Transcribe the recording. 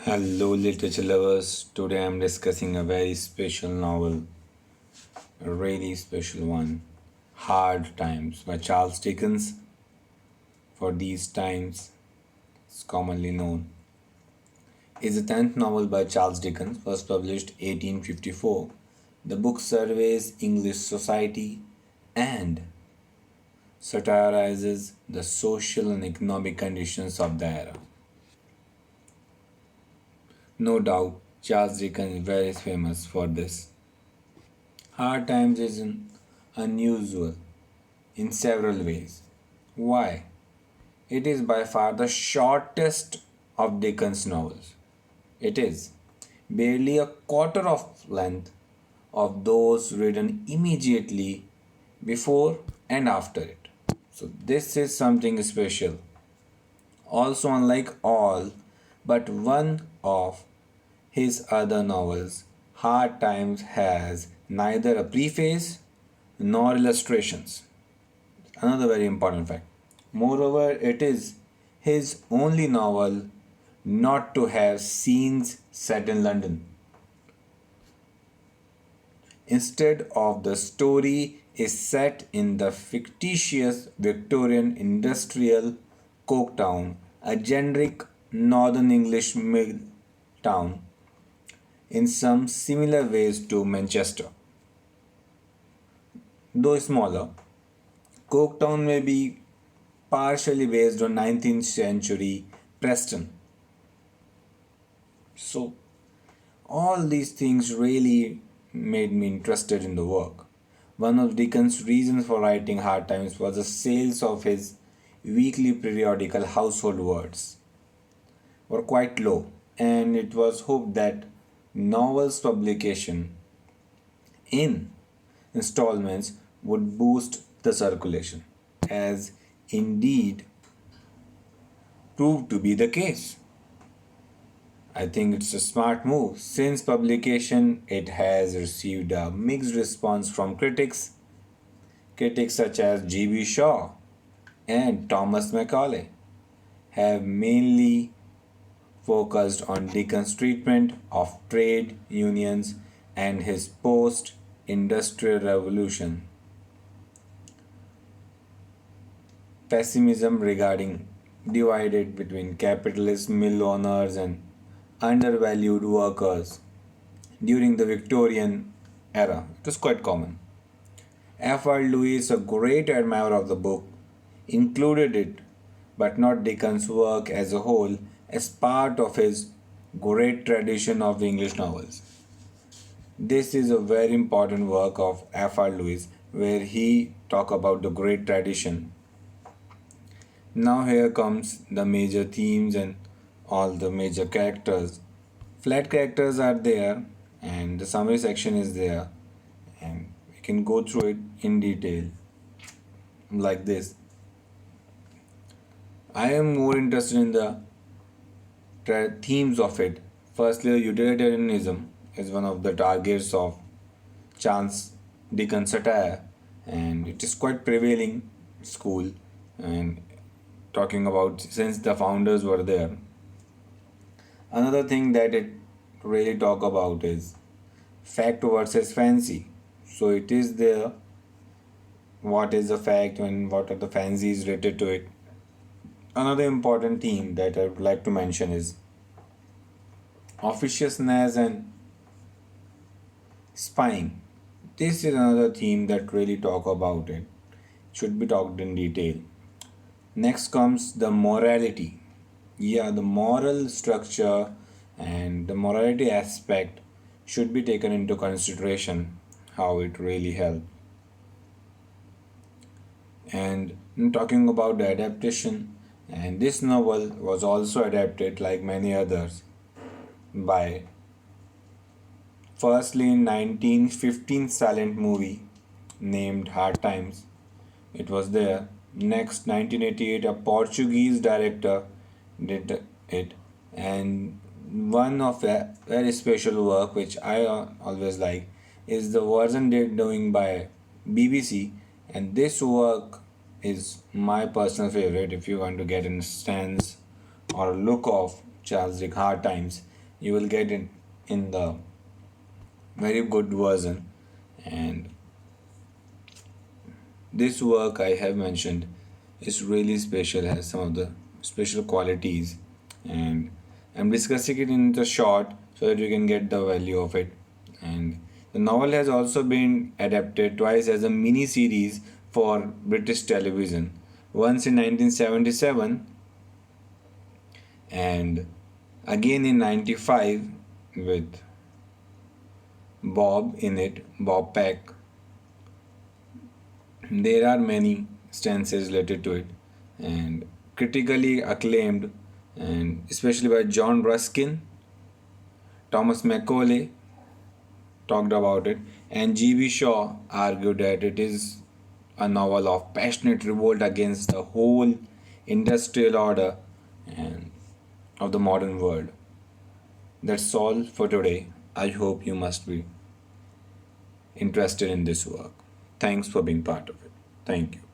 Hello, literature lovers. Today I'm discussing a very special novel, a really special one, Hard Times by Charles Dickens. For these times, it's commonly known. Is the 10th novel by Charles Dickens, was published 1854. The book surveys English society and satirizes the social and economic conditions of the era. No doubt, Charles Dickens is very famous for this. Hard Times is unusual in several ways. Why? It is by far the shortest of Dickens' novels. It is barely a quarter of length of those written immediately before and after it. So this is something special. Also unlike all but one of his other novels, Hard Times has neither a preface nor illustrations. Another very important fact. Moreover, it is his only novel not to have scenes set in London. Instead of the story is set in the fictitious Victorian industrial coke town, a generic northern English mill town in some similar ways to Manchester. Though smaller, Coketown may be partially based on 19th century Preston. So, all these things really made me interested in the work. One of Dickens' reasons for writing Hard Times was the sales of his weekly periodical Household Words were quite low, and it was hoped that novels publication in installments would boost the circulation, as indeed proved to be the case. I think it's a smart move. Since publication, it has received a mixed response from critics. Critics such as G.B. Shaw and Thomas Macaulay have mainly focused on Dickens' treatment of trade unions and his post industrial revolution pessimism regarding divided between capitalist mill owners and undervalued workers during the Victorian era. It was quite common. F.R. Lewis, a great admirer of the book, included it, but not Dickens' work as a whole, as part of his great tradition of English novels. This is a very important work of F.R. Lewis where he talk about the great tradition. Now here comes the major themes and all the major characters. Flat characters are there and the summary section is there and we can go through it in detail like this. I am more interested in the themes of it. Firstly, utilitarianism is one of the targets of Charles Dickens satire and it is quite prevailing school and talking about since the founders were there. Another thing that it really talk about is fact versus fancy. So it is there what is the fact and what are the fancies related to it. Another important theme that I would like to mention is officiousness and spying. This is another theme that really talk about it. Should be talked in detail. Next comes the morality. Yeah, the moral structure and the morality aspect should be taken into consideration how it really helps. And talking about the adaptation, and this novel was also adapted like many others by firstly in 1915 silent movie named Hard Times. It was there. Next 1988 a Portuguese director did it, and one of a very special work which I always like is the version they doing by BBC, and this work is my personal favorite if you want to get a stance or a look of Charles Dickens Hard Times. You will get it in the very good version. And this work I have mentioned is really special, has some of the special qualities, and I'm discussing it in the short so that you can get the value of it. And the novel has also been adapted twice as a mini series for British television. Once in 1977 and again in 95 with Bob in it, Bob Peck. There are many stances related to it and critically acclaimed, and especially by John Ruskin, Thomas Macaulay talked about it, and G.B. Shaw argued that it is a novel of passionate revolt against the whole industrial order and of the modern world. That's all for today. I hope you must be interested in this work. Thanks for being part of it. Thank you.